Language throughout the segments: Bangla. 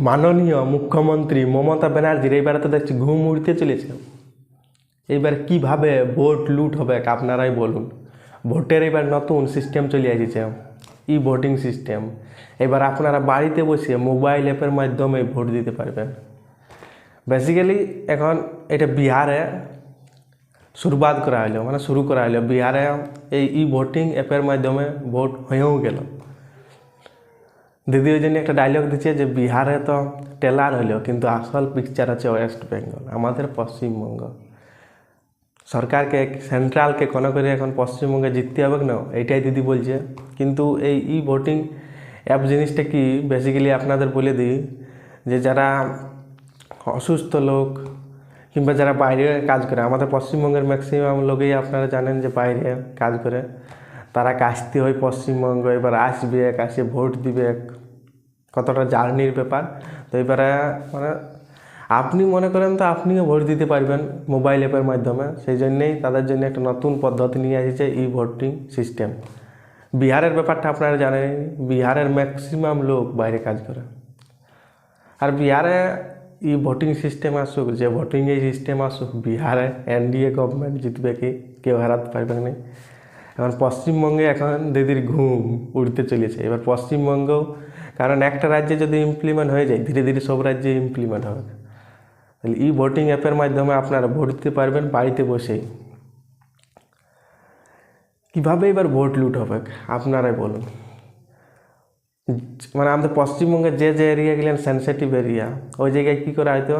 মাননীয় মুখ্যমন্ত্রী মমতা ব্যানার্জির এইবারে তো দেখছি ঘুম উড়তে চলেছে। এইবার কিভাবে ভোট লুট হবে আপনারাই বলুন। ভোটের এবার নতুন সিস্টেম চলে এসেছে, ই ভোটিং সিস্টেম। এবার আপনারা বাড়িতে বসে মোবাইল অ্যাপের মাধ্যমে ভোট দিতে পারবেন। বেসিক্যালি এখন এটা বিহারে শুরুবাত করা হলো, মানে শুরু করা হলো বিহারে। এই ই ভোটিং অ্যাপের মাধ্যমে ভোট হয়েও গেল। দিদি ওই জন্য একটা ডায়লগ দিচ্ছে যে বিহারে তো টেলার হলো, কিন্তু আসল পিকচার আছে ওয়েস্ট বেঙ্গল, আমাদের পশ্চিমবঙ্গ। সরকারকে সেন্ট্রালকে কোনো করে এখন পশ্চিমবঙ্গে জিততে হবে না, এইটাই দিদি বলছে। কিন্তু এই ই ভোটিং অ্যাপ জিনিসটা কি, বেসিক্যালি আপনাদের বলে দিই যে যারা অসুস্থ লোক কিংবা যারা বাইরে কাজ করে, আমাদের পশ্চিমবঙ্গের ম্যাক্সিমাম লোকেই আপনারা জানেন যে বাইরে কাজ করে, তারা কাজতে হয় পশ্চিমবঙ্গ। এবার আসবে, আসে ভোট দিবে, কতটা জার্নির ব্যাপার। তো এবারে মানে আপনি মনে করেন তো আপনিও ভোট দিতে পারবেন মোবাইল অ্যাপের মাধ্যমে। সেই জন্যেই তাদের জন্য একটা নতুন পদ্ধতি নিয়ে এসেছে ই ভোটিং সিস্টেম। বিহারের ব্যাপারটা আপনারা জানেন, বিহারের ম্যাক্সিমাম লোক বাইরে কাজ করে। আর বিহারে ই ভোটিং সিস্টেম আসুক, যে ভোটিং এই সিস্টেম আসুক, বিহারে এনডিএ গভর্নমেন্ট জিতবে, কি কেউ হারাতে পারবে না। এখন পশ্চিমবঙ্গে এখন দিদির ঘুম উড়তে চলেছে। এবার পশ্চিমবঙ্গ, কারণ একটা রাজ্যে যদি ইমপ্লিমেন্ট হয়ে যায়, ধীরে ধীরে সব রাজ্যে ইমপ্লিমেন্ট হবে। তাহলে ই ভোটিং অ্যাপের মাধ্যমে আপনারা ভোট দিতে পারবেন বাড়িতে বসেই। কীভাবে এবার ভোট লুট হবে আপনারাই বলুন। মানে আমাদের পশ্চিমবঙ্গের যে যে এরিয়া গেলেন সেন্সিটিভ এরিয়া, ওই জায়গায় কী করা হয়তো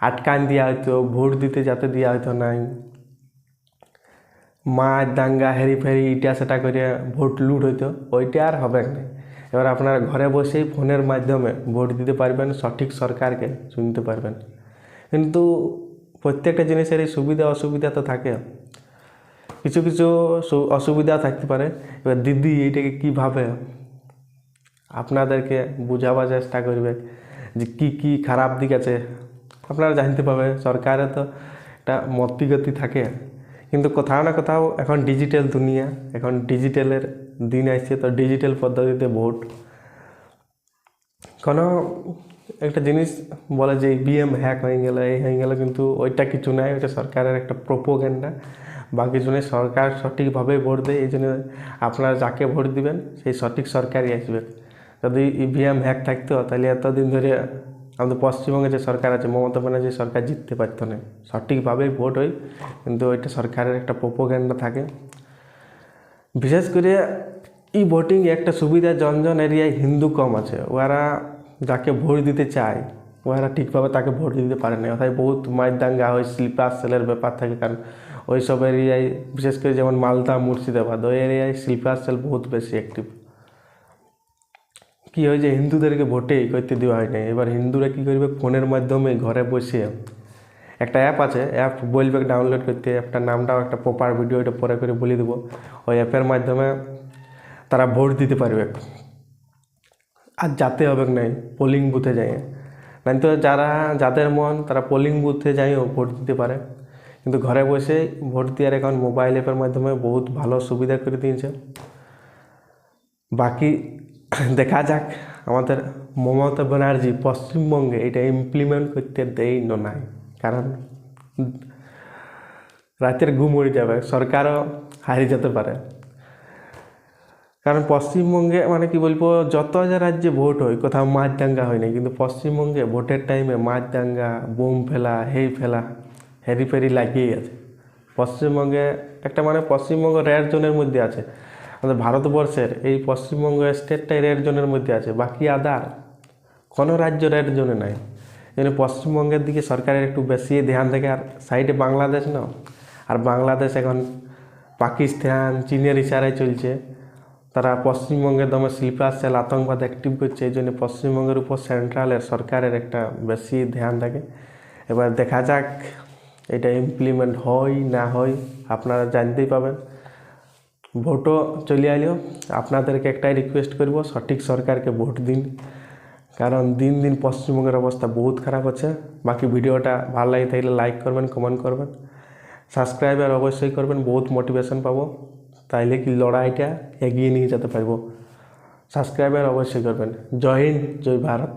আটকান দেওয়া হয়তো, ভোট দিতে যাতে দেওয়া হয়তো নাই, মার দাঙ্গা হেরি ফেরি ইটা সেটা করে ভোট লুট হইতো, ওইটা আর হবে না। এবার আপনারা ঘরে বসেই ফোনের মাধ্যমে ভোট দিতে পারবেন, সঠিক সরকারকে শুনতে পারবেন। কিন্তু প্রত্যেকটা জিনিসের এই সুবিধা অসুবিধা তো থাকে, কিছু কিছু অসুবিধা থাকতে পারে। এবার দিদি এইটাকে কীভাবে আপনাদেরকে বোঝাবার চেষ্টা করবে যে কী কী খারাপ দিক আছে আপনারা জানতে পারবে। সরকারে তো একটা মতিগতি থাকে, কিন্তু কোথাও না কোথাও এখন ডিজিটাল দুনিয়া, এখন ডিজিটালের দিন আসছে, তো ডিজিটাল পদ্ধতিতে ভোট। কোনো একটা জিনিস বলে যে ইভিএম হ্যাক হয়ে গেল, এই হয়ে গেল, কিন্তু ওইটা কিছু নাই, ওইটা সরকারের একটা প্রোপোগ্যান্ডা বা কিছু নেই। সরকার সঠিকভাবে ভোট দেয়, এই জন্য আপনারা যাকে ভোট দিবেন সেই সঠিক সরকারই আসবে। যদি ইভিএম হ্যাক থাকতো তাহলে এতদিন ধরে আমাদের পশ্চিমবঙ্গে যে সরকার আছে, মমতা ব্যানার্জি সরকার জিততে পারতো না। সঠিকভাবেই ভোট হয়, কিন্তু ওইটা সরকারের একটা প্রোপোগ্যান্ডা থাকে। বিশেষ করে ই ভোটিং একটা সুবিধা, জন এরিয়ায় হিন্দু কম আছে, ওরা যাকে ভোট দিতে চায় ওরা ঠিকভাবে তাকে ভোট দিতে পারে না। অর্থাৎ বহুত মায়ের দাঙ্গা হয়, স্লিপার সেলের ব্যাপার থাকে। কারণ ওই সব এরিয়ায়, বিশেষ করে যেমন মালদা মুর্শিদাবাদ, ওই এরিয়ায় স্লিপার সেল বহুত বেশি অ্যাক্টিভ। কী হয় যে হিন্দুদেরকে ভোটেই করতে দেওয়া হয় না। এবার হিন্দুরা কী করবে, ফোনের মাধ্যমে ঘরে বসে একটা অ্যাপ আছে, অ্যাপ বলবে ডাউনলোড করতে, অ্যাপটার নামটাও একটা প্রপার ভিডিও এটা পরে করে বলে দেবো। ওই অ্যাপের মাধ্যমে তারা ভোট দিতে পারবে। আর যাতে হবে নাই পোলিং বুথে যায়, নাই তো যাদের মন তারা পোলিং বুথে যাইও ভোট দিতে পারে। কিন্তু ঘরে বসে ভোট দেওয়ার এখন মোবাইল অ্যাপের মাধ্যমে বহুত ভালো সুবিধা করে দিয়েছে। বাকি দেখা যাক, আমাদের মমতা ব্যানার্জি পশ্চিমবঙ্গে এটা ইমপ্লিমেন্ট করতে দেয় নাই, কারণ রাতের ঘুম উড়ে যাবে, সরকারও হারিয়ে যেতে পারে। কারণ পশ্চিমবঙ্গে মানে কি বলবো, যত যে রাজ্যে ভোট হয় কোথাও মাছ দাঙ্গা হয় না, কিন্তু পশ্চিমবঙ্গে ভোটের টাইমে মাছ দাঙ্গা, বোম ফেলা, ফেলা, হেরি ফেরি লাগিয়েই আছে। পশ্চিমবঙ্গে একটা মানে পশ্চিমবঙ্গ রেড জোনের মধ্যে আছে। আমাদের ভারতবর্ষের এই পশ্চিমবঙ্গ স্টেটটাই রেড জোনের মধ্যে আছে, বাকি আদার কোনো রাজ্য রেড জোনে নাই। যেন পশ্চিমবঙ্গের দিকে সরকারের একটু বেশি ধ্যান থাকে। আর সাইডে বাংলাদেশ না, আর বাংলাদেশ এখন পাকিস্তান চীনের ইশারায় চলছে। তারা পশ্চিমবঙ্গের দমে স্লিপার সেল আতঙ্কবাদ অ্যাক্টিভ করছে, এই জন্য পশ্চিমবঙ্গের উপর সেন্ট্রালের সরকারের একটা বেশি ধ্যান থাকে। এবার দেখা যাক এটা ইমপ্লিমেন্ট হয় না হয়, আপনারা জানতেই পাবেন। ভোটও চলে আইলেও আপনাদেরকে একটাই রিকোয়েস্ট করব, সঠিক সরকারকে ভোট দিন, কারণ দিন দিন পশ্চিমবঙ্গের অবস্থা বহুত খারাপ আছে। বাকি ভিডিওটা ভালো লাগে থাকলে লাইক করবেন, কমেন্ট করবেন, সাবস্ক্রাইবার অবশ্যই করবেন, বহুত মোটিভেশন পাবো, তাইলে কি লড়াইটা এগিয়ে নিয়ে যেতে পারবো। সাবস্ক্রাইবার অবশ্যই করবেন। জয় হিন্দ, জয় ভারত।